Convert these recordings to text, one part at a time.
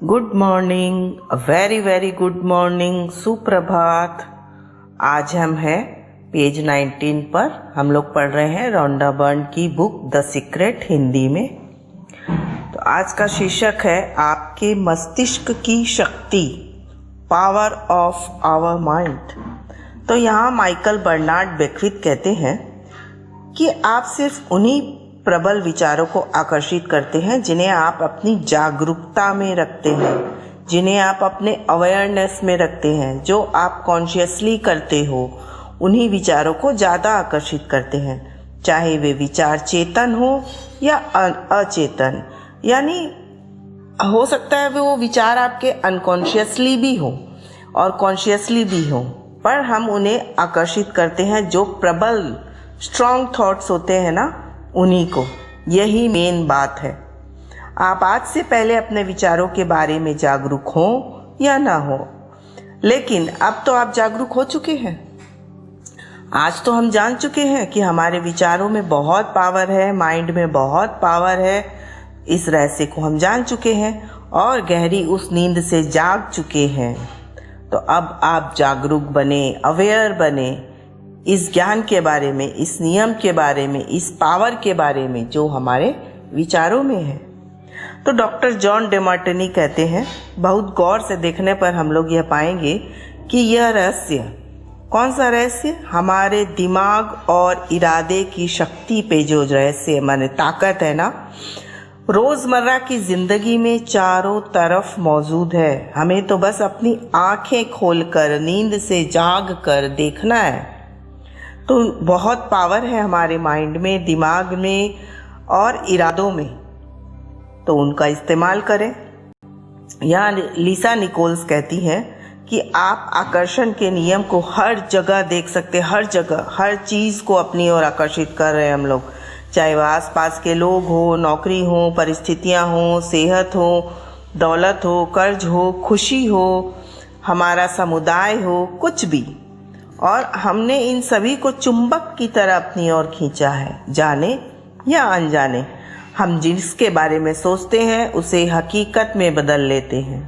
Good morning, very very good morning, सुप्रभात। आज हम हैं पेज 19 पर। हम लोग पढ़ रहे हैं रोंडा बर्न की बुक द सीक्रेट हिंदी में। तो आज का शीर्षक है आपके मस्तिष्क की शक्ति, पावर ऑफ आवर माइंड। तो यहाँ माइकल बर्नार्ड बेकविथ कहते हैं कि आप सिर्फ उन्हीं प्रबल विचारों को आकर्षित करते हैं जिन्हें आप अपनी जागरूकता में रखते हैं, जिन्हें आप अपने अवेयरनेस में रखते हैं, जो आप कॉन्शियसली करते हो। उन्हीं विचारों को ज़्यादा आकर्षित करते हैं, चाहे वे विचार चेतन हो या अचेतन। यानी हो सकता है वो विचार आपके अनकॉन्शियसली भी हो और कॉन्शियसली भी हो, पर हम उन्हें आकर्षित करते हैं जो प्रबल स्ट्रॉन्ग थॉट्स होते हैं ना, उन्हीं को। यही मेन बात है। आप आज से पहले अपने विचारों के बारे में जागरूक हो या ना हो, लेकिन अब तो आप जागरूक हो चुके हैं। आज तो हम जान चुके हैं कि हमारे विचारों में बहुत पावर है, माइंड में बहुत पावर है। इस रहस्य को हम जान चुके हैं और गहरी उस नींद से जाग चुके हैं। तो अब आप जागरूक बने, अवेयर बने इस ज्ञान के बारे में, इस नियम के बारे में, इस पावर के बारे में जो हमारे विचारों में है। तो डॉक्टर जॉन डेमार्टिनी कहते हैं, बहुत गौर से देखने पर हम लोग यह पाएंगे कि यह रहस्य, कौन सा रहस्य? हमारे दिमाग और इरादे की शक्ति पे जो रहस्य माने ताकत है ना, रोज़मर्रा की ज़िंदगी में चारों तरफ मौजूद है। हमें तो बस अपनी आंखें खोलकर, नींद से जाग कर देखना है। तो बहुत पावर है हमारे माइंड में, दिमाग में और इरादों में, तो उनका इस्तेमाल करें। यहाँ लिसा निकोल्स कहती हैं कि आप आकर्षण के नियम को हर जगह देख सकते हैं, हर जगह, हर चीज़ को अपनी ओर आकर्षित कर रहे हैं हम लोग, चाहे वह आसपास के लोग हो, नौकरी हो, परिस्थितियाँ हो, सेहत हो, दौलत हो, कर्ज हो, खुशी हो, हमारा समुदाय हो, कुछ भी। और हमने इन सभी को चुंबक की तरह अपनी ओर खींचा है, जाने या अनजाने। हम जिसके बारे में सोचते हैं उसे हकीकत में बदल लेते हैं।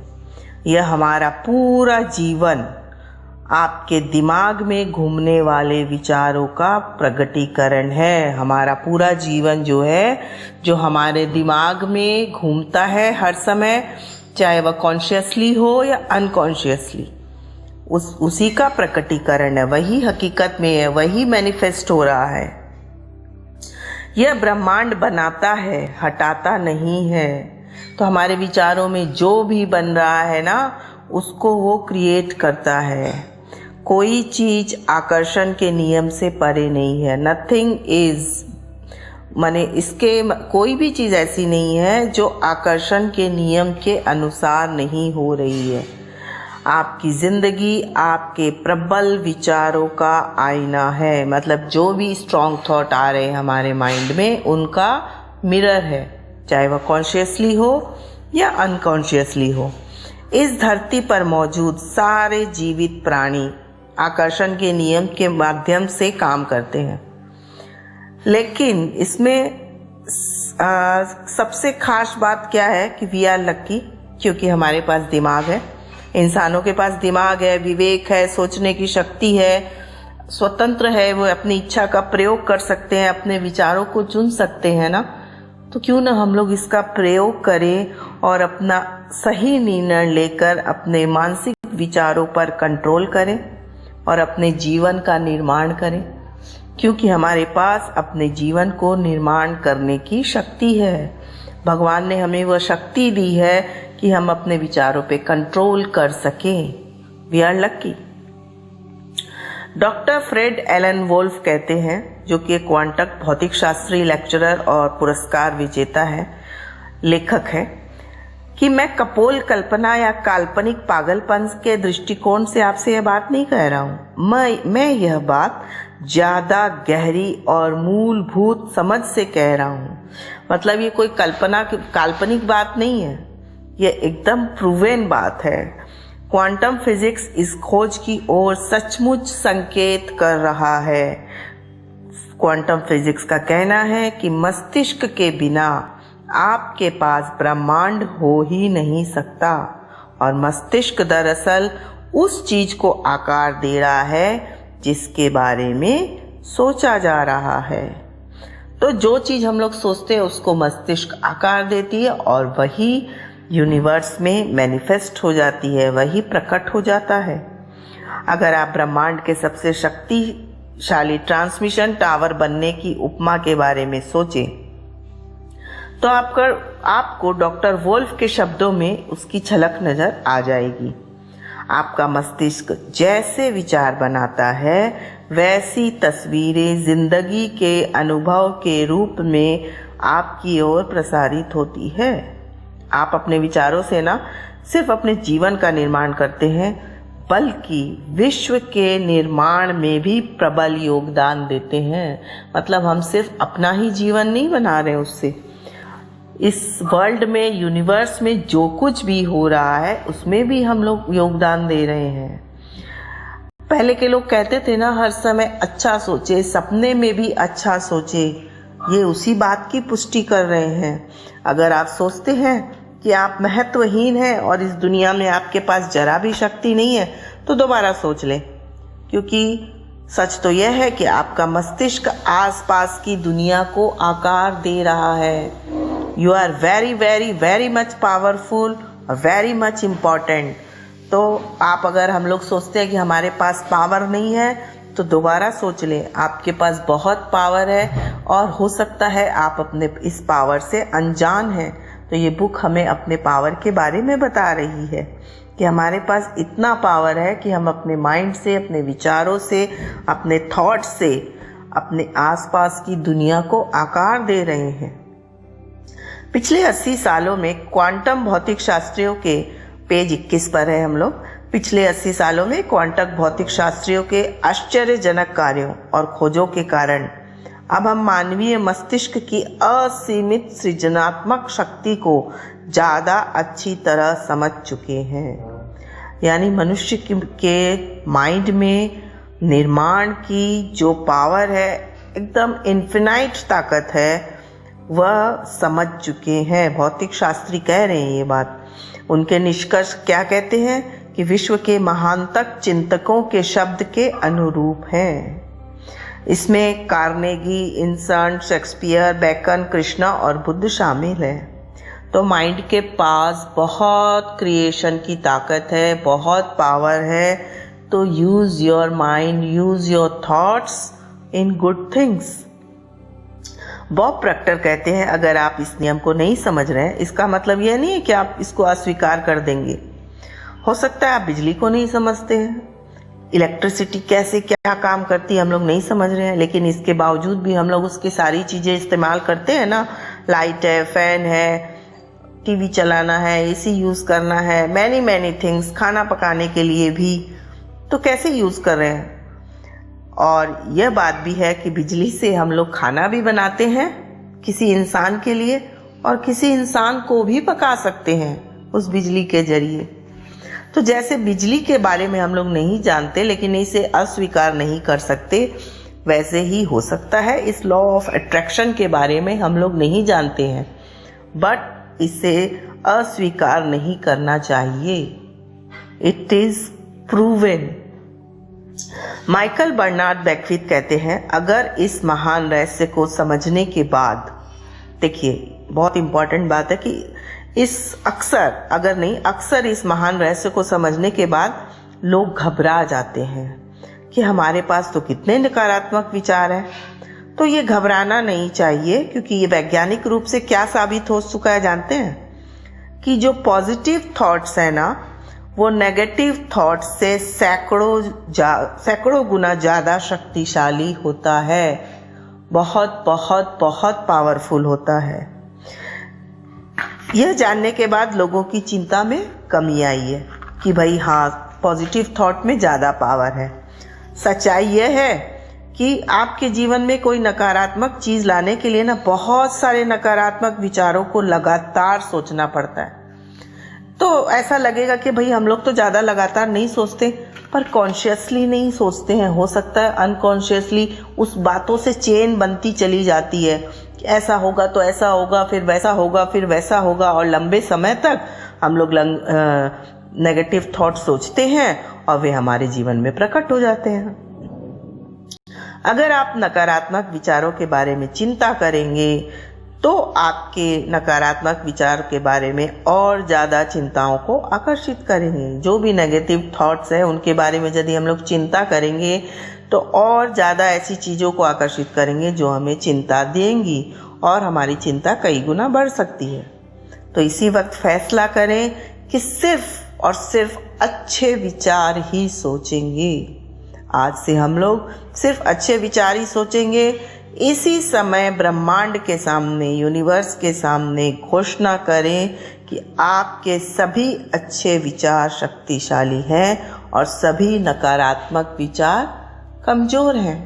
यह हमारा पूरा जीवन आपके दिमाग में घूमने वाले विचारों का प्रगटीकरण है। हमारा पूरा जीवन जो है, जो हमारे दिमाग में घूमता है हर समय, चाहे वह कॉन्शियसली हो या अनकॉन्शियसली, उसी का प्रकटीकरण है। वही हकीकत में है, वही मैनिफेस्ट हो रहा है। यह ब्रह्मांड बनाता है, हटाता नहीं है। तो हमारे विचारों में जो भी बन रहा है ना, उसको वो क्रिएट करता है। कोई चीज आकर्षण के नियम से परे नहीं है। नथिंग इज, माने इसके कोई भी चीज ऐसी नहीं है जो आकर्षण के नियम के अनुसार नहीं हो रही है। आपकी ज़िंदगी आपके प्रबल विचारों का आईना है। मतलब जो भी स्ट्रॉन्ग थॉट आ रहे हैं हमारे माइंड में, उनका मिरर है, चाहे वह कॉन्शियसली हो या अनकॉन्शियसली हो। इस धरती पर मौजूद सारे जीवित प्राणी आकर्षण के नियम के माध्यम से काम करते हैं, लेकिन इसमें सबसे खास बात क्या है कि वी आर लकी, क्योंकि हमारे पास दिमाग है। इंसानों के पास दिमाग है, विवेक है, सोचने की शक्ति है, स्वतंत्र है, वो अपनी इच्छा का प्रयोग कर सकते हैं, अपने विचारों को चुन सकते हैं ना। तो क्यों ना हम लोग इसका प्रयोग करें और अपना सही निर्णय लेकर अपने मानसिक विचारों पर कंट्रोल करें और अपने जीवन का निर्माण करें, क्योंकि हमारे पास अपने जीवन को निर्माण करने की शक्ति है। भगवान ने हमें वह शक्ति दी है कि हम अपने विचारों पे कंट्रोल कर सकें। We are lucky. Doctor Fred Allen Wolf कहते हैं, जो कि एक क्वांटम भौतिक शास्त्री, लेक्चरर और पुरस्कार विजेता है, लेखक है, कि मैं कपोल कल्पना या काल्पनिक पागलपन के दृष्टिकोण से आपसे यह बात नहीं कह रहा हूँ। मैं यह बात ज़्यादा गहरी और मूलभूत समझ से कह रहा हूँ। मतलब ये कोई काल्पनिक बात नहीं है, ये एकदम प्रूवन बात है। क्वांटम फिजिक्स इस खोज की ओर सचमुच संकेत कर रहा है। क्वांटम फिजिक्स का कहना है कि मस्तिष्क के बिना आपके पास ब्रह्मांड हो ही नहीं सकता। और मस्तिष्क दरअसल उस चीज को आकार दे रहा है जिसके बारे में सोचा जा रहा है। तो जो चीज हम लोग सोचते हैं उसको मस्तिष्क आकार देती है और वही यूनिवर्स में मैनिफेस्ट हो जाती है, वही प्रकट हो जाता है। अगर आप ब्रह्मांड के सबसे शक्तिशाली ट्रांसमिशन टावर बनने की उपमा के बारे में सोचें तो आपको डॉक्टर वोल्फ के शब्दों में उसकी झलक नजर आ जाएगी। आपका मस्तिष्क जैसे विचार बनाता है वैसी तस्वीरें जिंदगी के अनुभव के रूप में आपकी ओर प्रसारित होती है। आप अपने विचारों से ना सिर्फ अपने जीवन का निर्माण करते हैं बल्कि विश्व के निर्माण में भी प्रबल योगदान देते हैं। मतलब हम सिर्फ अपना ही जीवन नहीं बना रहे उससे, इस वर्ल्ड में, यूनिवर्स में जो कुछ भी हो रहा है उसमें भी हम लोग योगदान दे रहे हैं। पहले के लोग कहते थे ना, हर समय अच्छा सोचे, सपने में भी अच्छा सोचे। ये उसी बात की पुष्टि कर रहे हैं। अगर आप सोचते हैं कि आप महत्वहीन हैं और इस दुनिया में आपके पास जरा भी शक्ति नहीं है तो दोबारा सोच लें, क्योंकि सच तो यह है कि आपका मस्तिष्क आसपास की दुनिया को आकार दे रहा है। You are very very very much powerful और वेरी मच इम्पॉर्टेंट। तो आप, अगर हम लोग सोचते हैं कि हमारे पास पावर नहीं है तो दोबारा सोच लें, आपके पास बहुत पावर है और हो सकता है आप अपने इस पावर से अनजान हैं। तो ये बुक हमें अपने पावर के बारे में बता रही है कि हमारे पास इतना पावर है कि हम अपने माइंड से, अपने विचारों से, अपने थॉट्स से अपने आसपास की दुनिया को आकार दे रहे हैं। पिछले 80 सालों में क्वांटम भौतिक शास्त्रियों के, पेज 21 पर है हम लोग, पिछले 80 सालों में क्वांटम भौतिक शास्त्रियों के आश्चर्यजनक कार्यों और खोजों के कारण अब हम मानवीय मस्तिष्क की असीमित सृजनात्मक शक्ति को ज़्यादा अच्छी तरह समझ चुके हैं। यानी मनुष्य के माइंड में निर्माण की जो पावर है, एकदम इन्फिनाइट ताकत है, वह समझ चुके हैं। भौतिक शास्त्री कह रहे हैं ये बात। उनके निष्कर्ष क्या कहते हैं कि विश्व के महानतम चिंतकों के शब्द के अनुरूप हैं। इसमें कार्नेगी, इनसन, शेक्सपियर, बेकन, कृष्णा और बुद्ध शामिल हैं। तो माइंड के पास बहुत क्रिएशन की ताकत है, बहुत पावर है। तो use your mind, use your thoughts in good things. Bob Procter कहते हैं, अगर आप इस नियम को नहीं समझ रहे हैं इसका मतलब यह नहीं है कि आप इसको अस्वीकार कर देंगे। हो सकता है आप बिजली को नहीं समझते हैं, इलेक्ट्रिसिटी कैसे क्या काम करती है हम लोग नहीं समझ रहे हैं, लेकिन इसके बावजूद भी हम लोग उसकी सारी चीज़ें इस्तेमाल करते हैं ना। लाइट है, फैन है, टीवी चलाना है, एसी यूज़ करना है, मैनी थिंग्स, खाना पकाने के लिए भी। तो कैसे यूज़ कर रहे हैं। और यह बात भी है कि बिजली से हम लोग खाना भी बनाते हैं किसी इंसान के लिए, और किसी इंसान को भी पका सकते हैं उस बिजली के जरिए। तो जैसे बिजली के बारे में हम लोग नहीं जानते लेकिन इसे अस्वीकार नहीं कर सकते, वैसे ही हो सकता है इस लॉ ऑफ अट्रैक्शन के बारे में हम लोग नहीं जानते हैं, बट इसे अस्वीकार नहीं करना चाहिए। It is proven. Michael Bernard Beckwith कहते हैं, अगर इस महान रहस्य को समझने के बाद, देखिए बहुत इंपॉर्टेंट बात है कि अक्सर इस महान रहस्य को समझने के बाद लोग घबरा जाते हैं कि हमारे पास तो कितने नकारात्मक विचार हैं। तो ये घबराना नहीं चाहिए, क्योंकि ये वैज्ञानिक रूप से क्या साबित हो चुका है जानते हैं कि जो पॉजिटिव थॉट्स है ना, वो नेगेटिव थॉट्स से सैकड़ों गुना ज़्यादा शक्तिशाली होता है, बहुत बहुत बहुत पावरफुल होता है। यह जानने के बाद लोगों की चिंता में कमी आई है कि भाई हाँ, पॉजिटिव थॉट में ज़्यादा पावर है। सच्चाई यह है कि आपके जीवन में कोई नकारात्मक चीज़ लाने के लिए ना बहुत सारे नकारात्मक विचारों को लगातार सोचना पड़ता है। तो ऐसा लगेगा कि भाई हम लोग तो ज़्यादा लगातार नहीं सोचते, पर कॉन्शियसली नहीं सोचते हैं। हो सकता है अनकॉन्शियसली उस बातों से चेन बनती चली जाती है कि ऐसा होगा तो ऐसा होगा, फिर वैसा होगा, फिर वैसा होगा, और लंबे समय तक हम लोग नेगेटिव थॉट सोचते हैं और वे हमारे जीवन में प्रकट हो जाते हैं। अगर आप नकारात्मक विचारों के बारे में चिंता करेंगे तो आपके नकारात्मक विचार के बारे में और ज़्यादा चिंताओं को आकर्षित करेंगे। जो भी नेगेटिव थॉट्स हैं उनके बारे में यदि हम लोग चिंता करेंगे तो और ज़्यादा ऐसी चीज़ों को आकर्षित करेंगे जो हमें चिंता देंगी, और हमारी चिंता कई गुना बढ़ सकती है। तो इसी वक्त फैसला करें कि सिर्फ और सिर्फ अच्छे विचार ही सोचेंगे। आज से हम लोग सिर्फ अच्छे विचार ही सोचेंगे। इसी समय ब्रह्मांड के सामने, यूनिवर्स के सामने घोषणा करें कि आपके सभी अच्छे विचार शक्तिशाली हैं और सभी नकारात्मक विचार कमज़ोर हैं।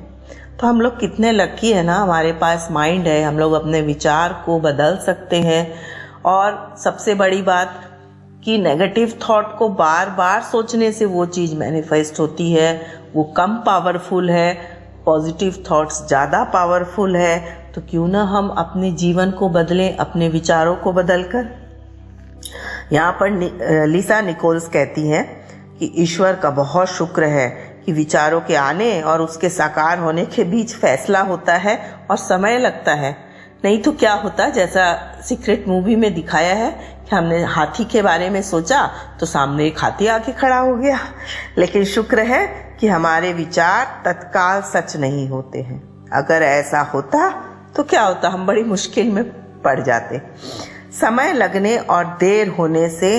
तो हम लोग कितने लकी हैं ना, हमारे पास माइंड है, हम लोग अपने विचार को बदल सकते हैं। और सबसे बड़ी बात कि नेगेटिव थॉट को बार बार सोचने से वो चीज़ मैनिफेस्ट होती है, वो कम पावरफुल है। पॉजिटिव थॉट्स ज़्यादा पावरफुल है। तो क्यों ना हम अपने जीवन को बदलें, अपने विचारों को बदलकर। यहाँ पर लिसा निकोल्स कहती हैं कि ईश्वर का बहुत शुक्र है कि विचारों के आने और उसके साकार होने के बीच फैसला होता है और समय लगता है। नहीं तो क्या होता, जैसा सीक्रेट मूवी में दिखाया है कि हमने हाथी के बारे में सोचा तो सामने एक हाथी आके खड़ा हो गया। लेकिन शुक्र है कि हमारे विचार तत्काल सच नहीं होते हैं। अगर ऐसा होता तो क्या होता, हम बड़ी मुश्किल में पड़ जाते। समय लगने और देर होने से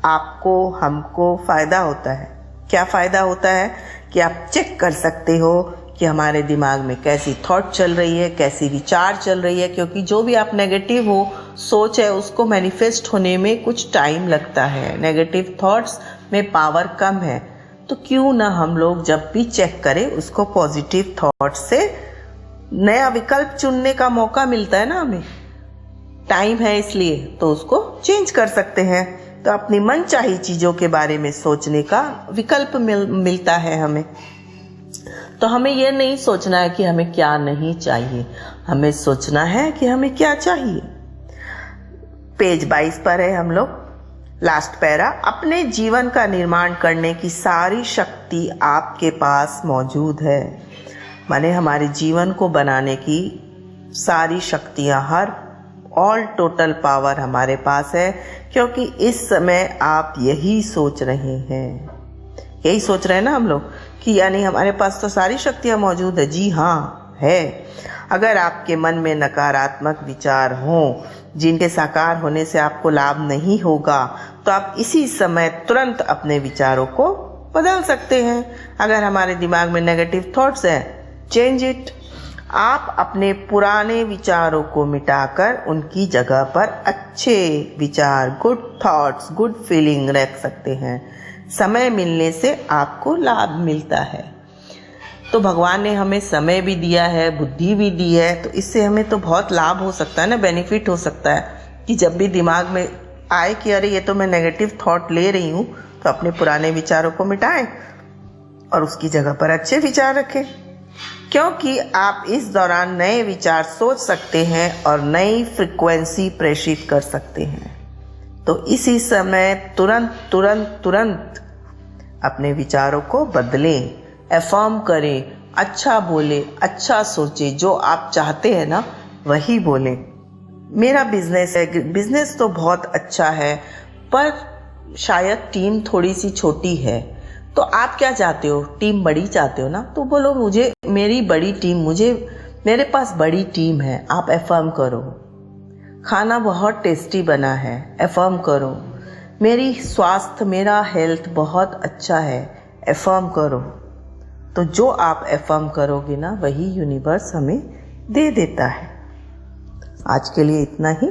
आपको हमको फ़ायदा होता है। क्या फ़ायदा होता है कि आप चेक कर सकते हो कि हमारे दिमाग में कैसी थॉट चल रही है, कैसी विचार चल रही है। क्योंकि जो भी आप नेगेटिव हो सोच है उसको मैनिफेस्ट होने में कुछ टाइम लगता है। नेगेटिव थॉट्स में पावर कम है। तो क्यों ना हम लोग जब भी चेक करें उसको पॉजिटिव थॉट से नया विकल्प चुनने का मौका मिलता है ना, हमें टाइम है इसलिए तो उसको चेंज कर सकते हैं। तो अपनी मनचाही चीज़ों के बारे में सोचने का विकल्प मिलता है हमें। तो हमें यह नहीं सोचना है कि हमें क्या नहीं चाहिए, हमें सोचना है कि हमें क्या चाहिए। पेज 22 पर है हम लोग, लास्ट पैरा। अपने जीवन का निर्माण करने की सारी शक्ति आपके पास मौजूद है। माने हमारे जीवन को बनाने की सारी शक्तियां, हर ऑल टोटल पावर हमारे पास है। क्योंकि इस समय आप यही सोच रहे हैं, यही सोच रहे हैं ना हम लोग कि यानी हमारे पास तो सारी शक्तियां मौजूद है। जी हाँ है। अगर आपके मन में नकारात्मक विचार हों जिनके साकार होने से आपको लाभ नहीं होगा तो आप इसी समय तुरंत अपने विचारों को बदल सकते हैं। अगर हमारे दिमाग में नेगेटिव थॉट्स हैं, चेंज इट। आप अपने पुराने विचारों को मिटाकर उनकी जगह पर अच्छे विचार, गुड थॉट्स, गुड फीलिंग रख सकते हैं। समय मिलने से आपको लाभ मिलता है। तो भगवान ने हमें समय भी दिया है, बुद्धि भी दी है, तो इससे हमें तो बहुत लाभ हो सकता है ना, बेनिफिट हो सकता है कि जब भी दिमाग में आए कि अरे ये तो मैं नेगेटिव थॉट ले रही हूँ, तो अपने पुराने विचारों को मिटाएं और उसकी जगह पर अच्छे विचार रखें। क्योंकि आप इस दौरान नए विचार सोच सकते हैं और नई फ्रिक्वेंसी प्रेषित कर सकते हैं। तो इसी समय तुरंत तुरंत तुरंत अपने विचारों को बदलें, एफर्म करें, अच्छा बोले, अच्छा सोचे, जो आप चाहते हैं ना वही बोलें। मेरा बिजनेस है, बिजनेस तो बहुत अच्छा है पर शायद टीम थोड़ी सी छोटी है। तो आप क्या चाहते हो, टीम बड़ी चाहते हो ना, तो बोलो मुझे मेरी बड़ी टीम, मेरे पास बड़ी टीम है। आप एफर्म करो। खाना बहुत टेस्टी बना है, एफर्म करो। मेरी स्वास्थ्य, मेरा हेल्थ बहुत अच्छा है, एफर्म करो। तो जो आप एफर्म करोगे ना वही यूनिवर्स हमें दे देता है। आज के लिए इतना ही।